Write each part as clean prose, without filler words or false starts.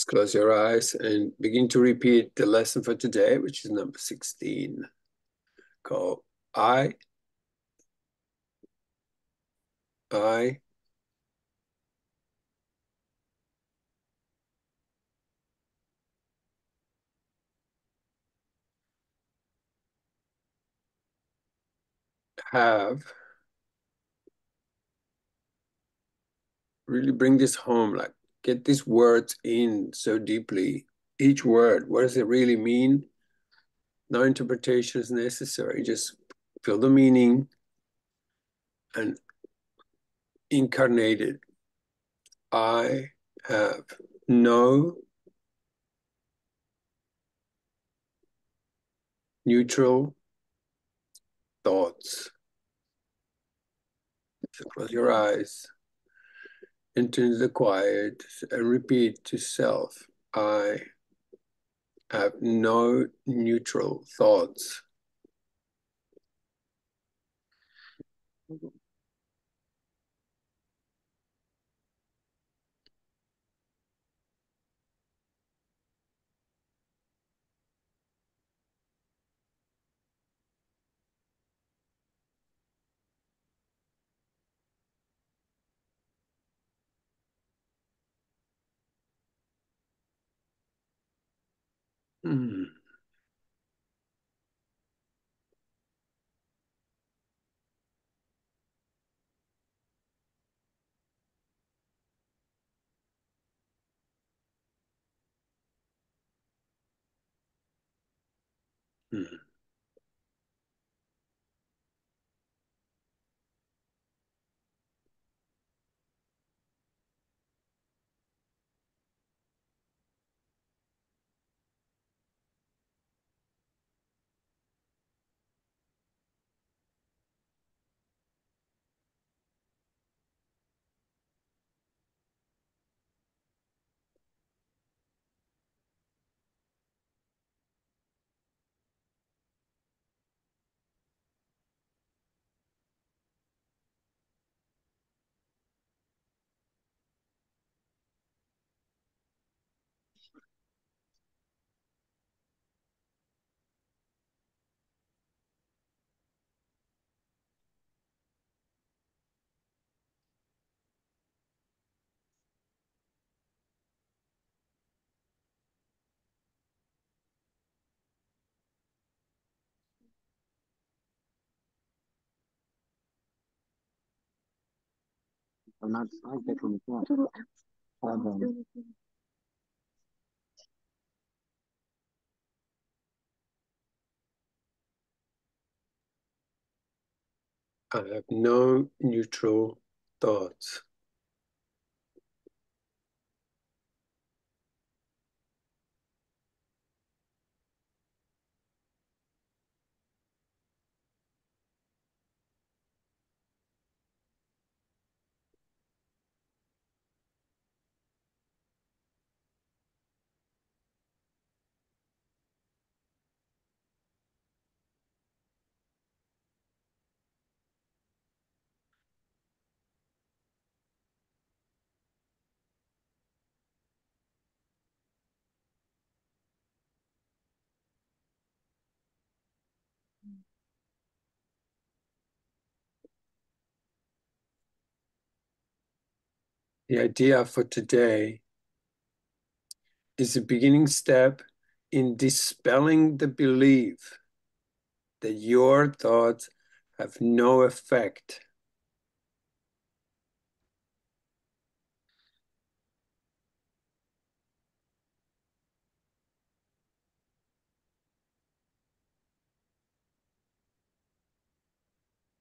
close your eyes and begin to repeat the lesson for today, which is number 16. Called I have. Really bring this home, like get these words in so deeply. Each word, what does it really mean? No interpretation is necessary. Just feel the meaning and incarnate it. I have no neutral thoughts. So close your eyes, enter into the quiet, and repeat to self, I have no neutral thoughts. Hmm. Hmm. I have no neutral thoughts. The idea for today is a beginning step in dispelling the belief that your thoughts have no effect.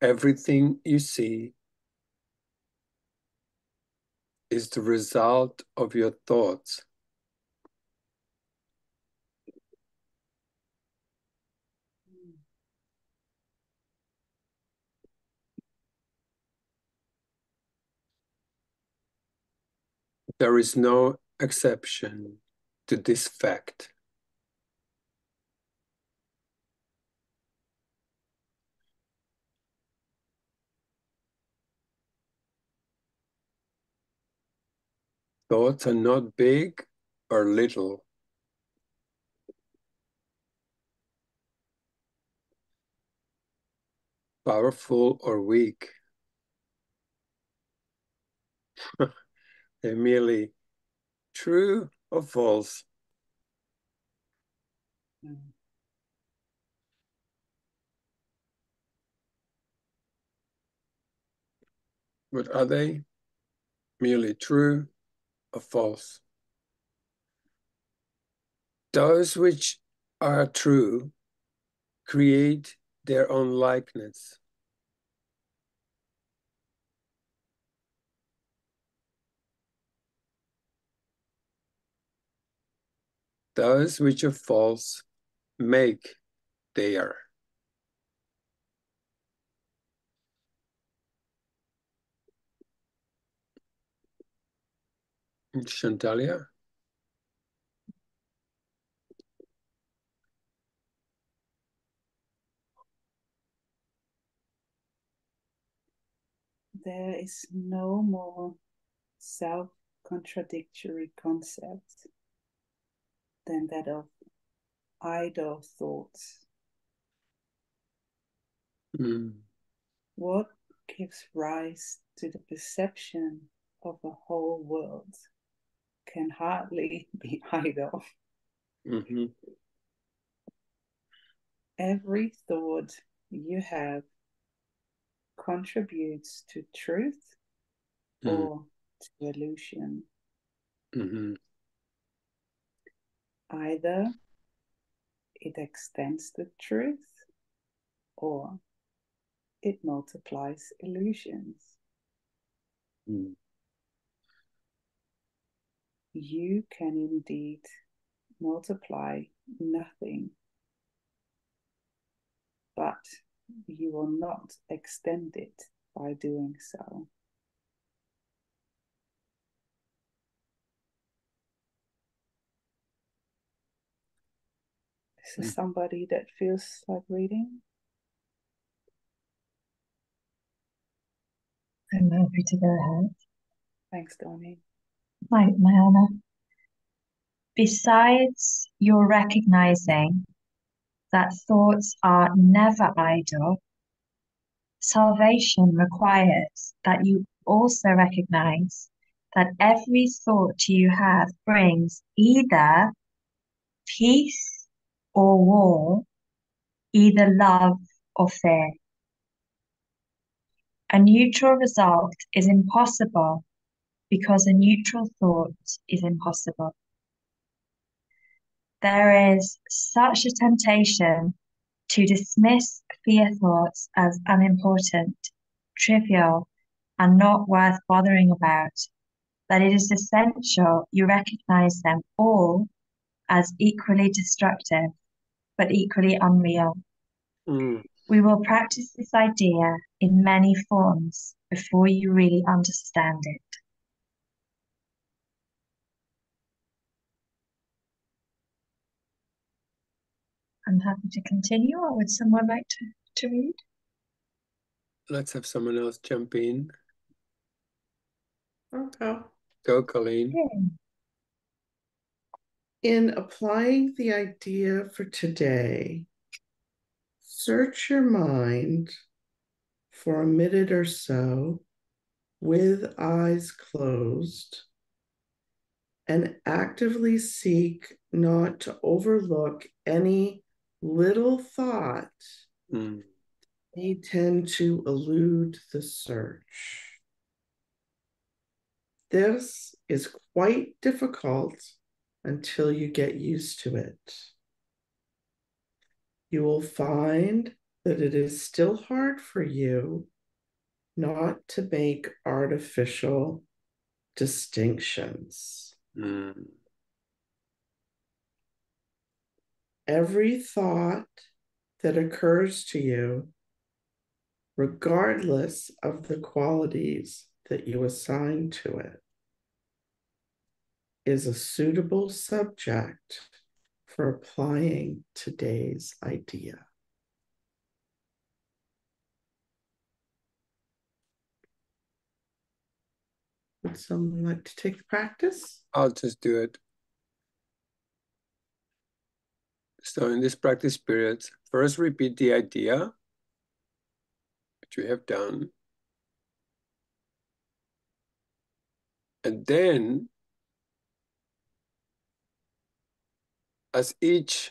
Everything you see is the result of your thoughts. There is no exception to this fact. Thoughts are not big or little? Powerful or weak? They're merely true or false? But are they merely true or false? Those which are true create their own likeness. Those which are false make their. Chantalia? There is no more self-contradictory concept than that of idle thoughts. What gives rise to the perception of a whole world can hardly be idle. Mm-hmm. Every thought you have contributes to truth or to illusion. Mm-hmm. Either it extends the truth or it multiplies illusions. Mm-hmm. You can indeed multiply nothing, but you will not extend it by doing so. Is somebody that feels like reading? I'm happy to go ahead. Thanks, Donnie. My honor. Besides your recognizing that thoughts are never idle, salvation requires that you also recognize that every thought you have brings either peace or war, either love or fear. A neutral result is impossible because a neutral thought is impossible. There is such a temptation to dismiss fear thoughts as unimportant, trivial, and not worth bothering about, that it is essential you recognize them all as equally destructive, but equally unreal. We will practice this idea in many forms before you really understand it. I'm happy to continue, or would someone like to read? Let's have someone else jump in. Okay. Go, Colleen. Yeah. In applying the idea for today, search your mind for a minute or so with eyes closed and actively seek not to overlook any little thought may tend to elude the search. This is quite difficult until you get used to it. You will find that it is still hard for you not to make artificial distinctions. Every thought that occurs to you, regardless of the qualities that you assign to it, is a suitable subject for applying today's idea. Would someone like to take the practice? I'll just do it. So in this practice period, first repeat the idea, which we have done. And then, as each,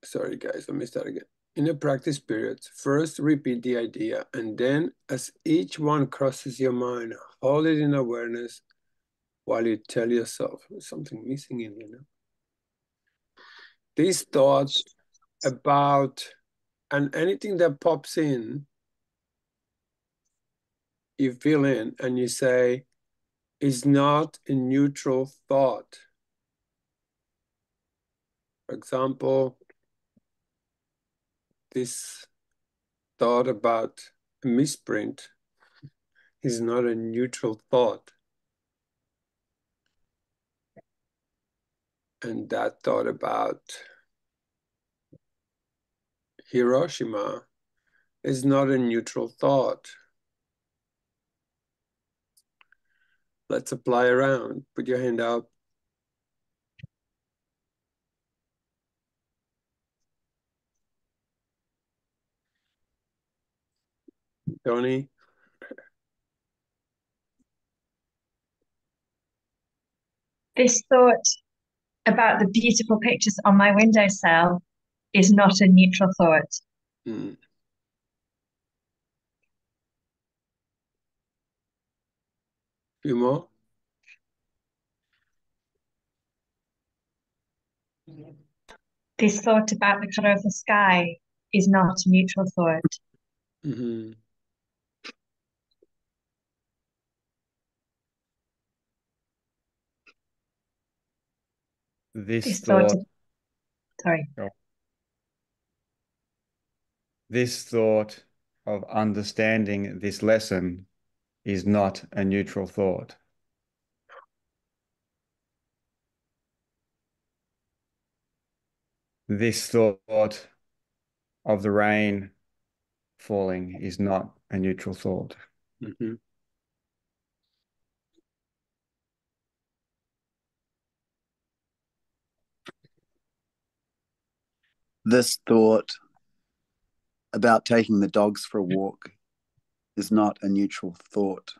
sorry guys, let me start again. In the practice period, first repeat the idea, and then as each one crosses your mind, hold it in awareness while you tell yourself, there's something missing in here now. These thoughts about, and anything that pops in, you fill in and you say, is not a neutral thought. For example, this thought about a misprint is not a neutral thought. And that thought about Hiroshima is not a neutral thought. Let's apply around. Put your hand up. Tony? This thought about the beautiful pictures on my windowsill is not a neutral thought. Hmm. Few more? This thought about the color of the sky is not a neutral thought. Mm-hmm. This thought, sorry. This thought of understanding this lesson is not a neutral thought. This thought of the rain falling is not a neutral thought. Mm-hmm. This thought about taking the dogs for a walk is not a neutral thought.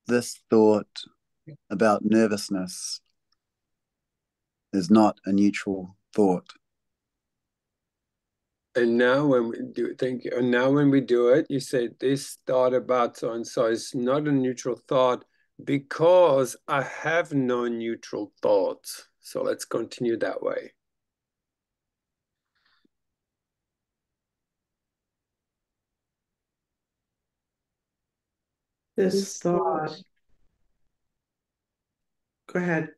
This thought about nervousness is not a neutral thought. And now when we do it, thank you. And now when we do it, you say this thought about so and so is not a neutral thought because I have no neutral thoughts. So let's continue that way. This thought. Go ahead.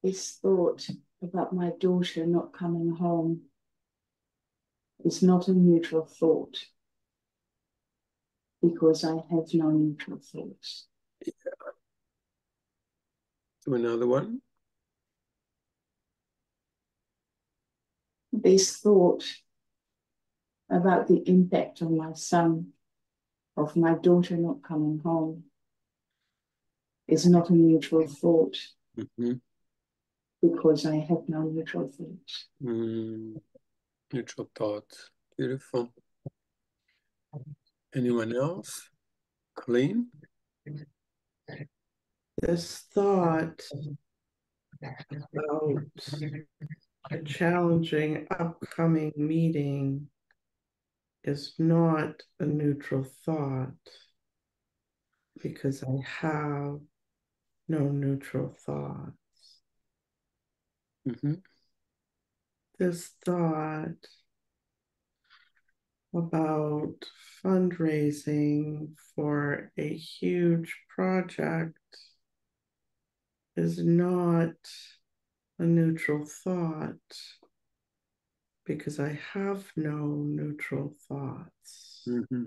This thought about my daughter not coming home is not a neutral thought because I have no neutral thoughts. Yeah. Do another one. This thought about the impact on my son of my daughter not coming home is not a neutral thought Mm-hmm. because I have no neutral thoughts. Neutral thoughts. Beautiful. Anyone else? Colleen? This thought about a challenging upcoming meeting is not a neutral thought because I have no neutral thoughts. Mm-hmm. This thought about fundraising for a huge project is not a neutral thought because I have no neutral thoughts. Mm-hmm.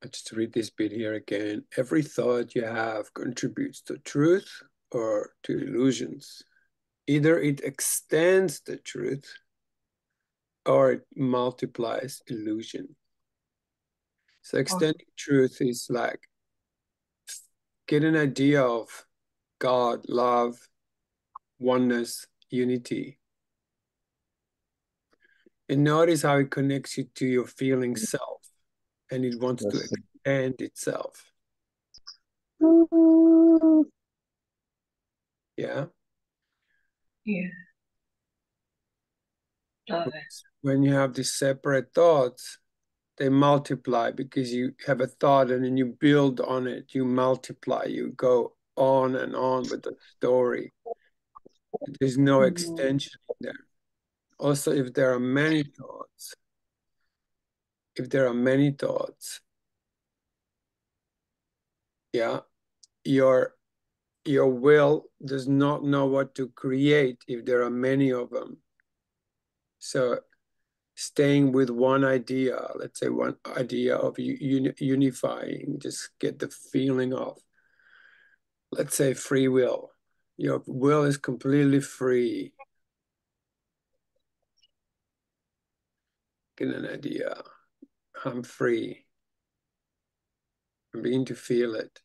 I just read this bit here again. Every thought you have contributes to truth or to illusions. Either it extends the truth or it multiplies illusion. So extending truth is like get an idea of God, love, oneness, unity. And notice how it connects you to your feeling self, and it wants to expand itself. Yeah. Yeah. Love it. When you have these separate thoughts, they multiply because you have a thought and then you build on it, you multiply, you go on and on with the story. There's no extension in there. Also, if there are many thoughts, yeah, your will does not know what to create if there are many of them. So staying with one idea, let's say one idea of unifying, just get the feeling of, let's say, free will. Your will is completely free. Get an idea. I'm free. And begin to feel it.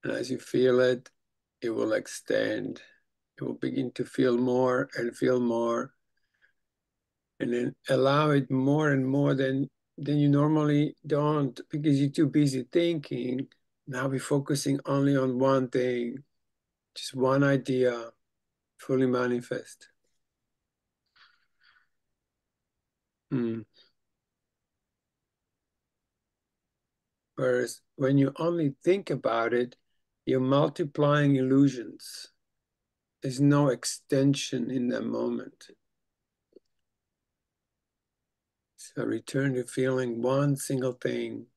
And as you feel it, it will extend. It will begin to feel more and feel more. And then allow it more and more than you normally don't, because you're too busy thinking. Now we're focusing only on one thing, just one idea, fully manifest. Whereas when you only think about it, you're multiplying illusions. There's no extension in that moment. So return to feeling one single thing.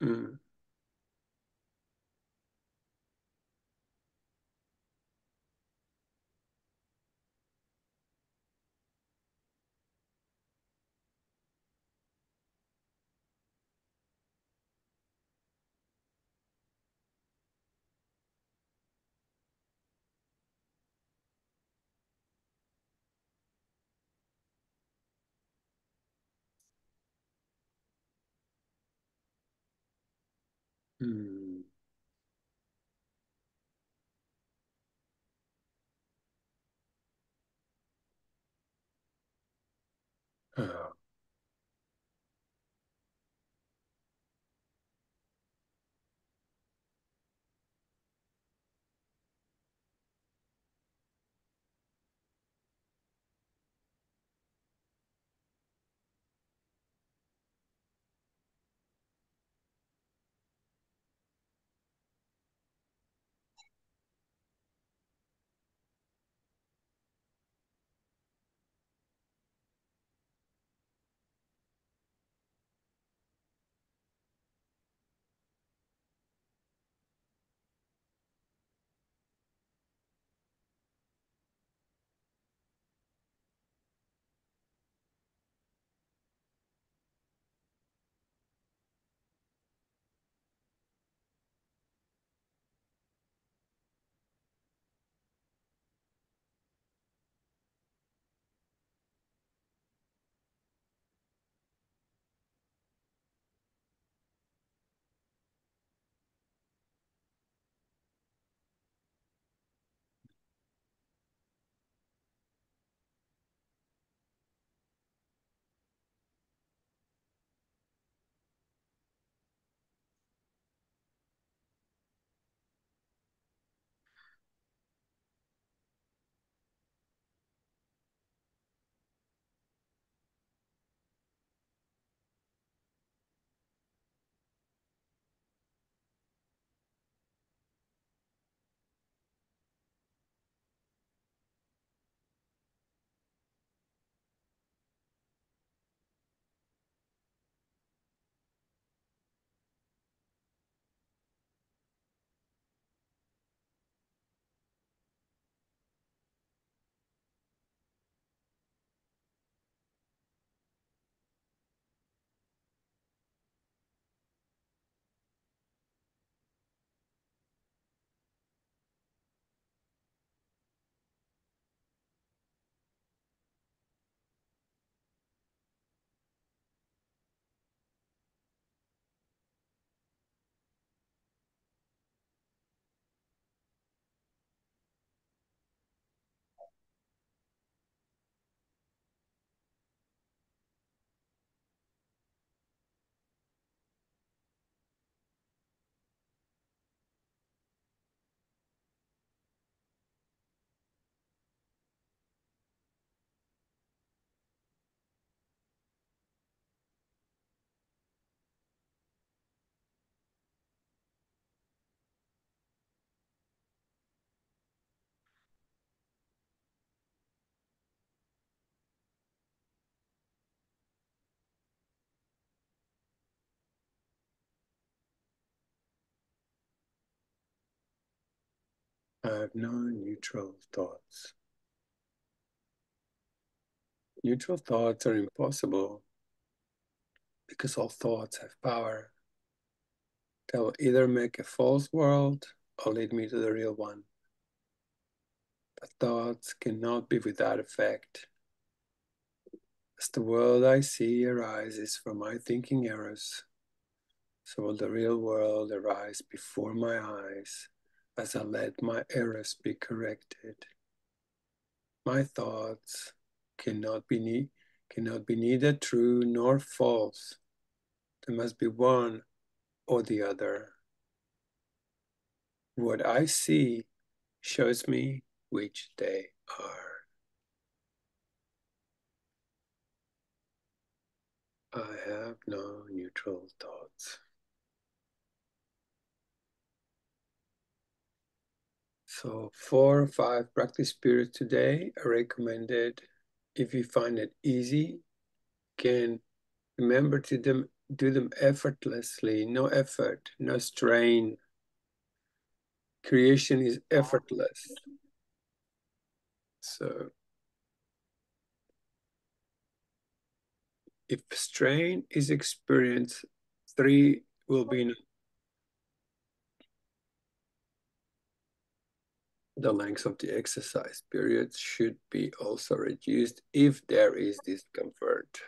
Mm. Mm. Oh. have no neutral thoughts. Neutral thoughts are impossible because all thoughts have power. They will either make a false world or lead me to the real one. But thoughts cannot be without effect. As the world I see arises from my thinking errors, so will the real world arise before my eyes as I let my errors be corrected. My thoughts cannot be neither true nor false. There must be one or the other. What I see shows me which they are. I have no neutral thoughts. So 4 or 5 practice periods today are recommended. If you find it easy, can remember to do them effortlessly, no effort, no strain. Creation is effortless. So if strain is experienced, 3 will be enough. The length of the exercise periods should be also reduced if there is discomfort.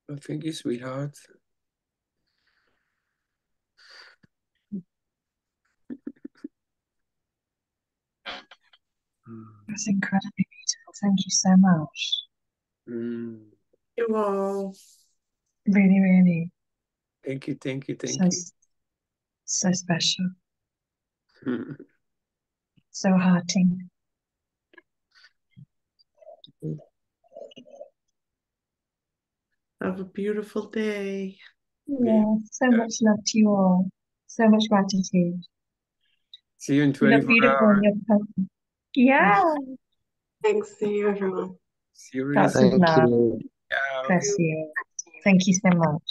Well, thank you, sweetheart. That's incredibly beautiful. Thank you so much. You all. Really, really. Thank you, thank you, thank So, you. so special. So hearting. Have a beautiful day. Yeah, so much love to you all. So much gratitude. See you in You look 24 beautiful hours. in your person. Yeah. Thanks. See you, everyone. See you really Lots soon. of Thank love. you. Ciao. Bless you. Thank you so much.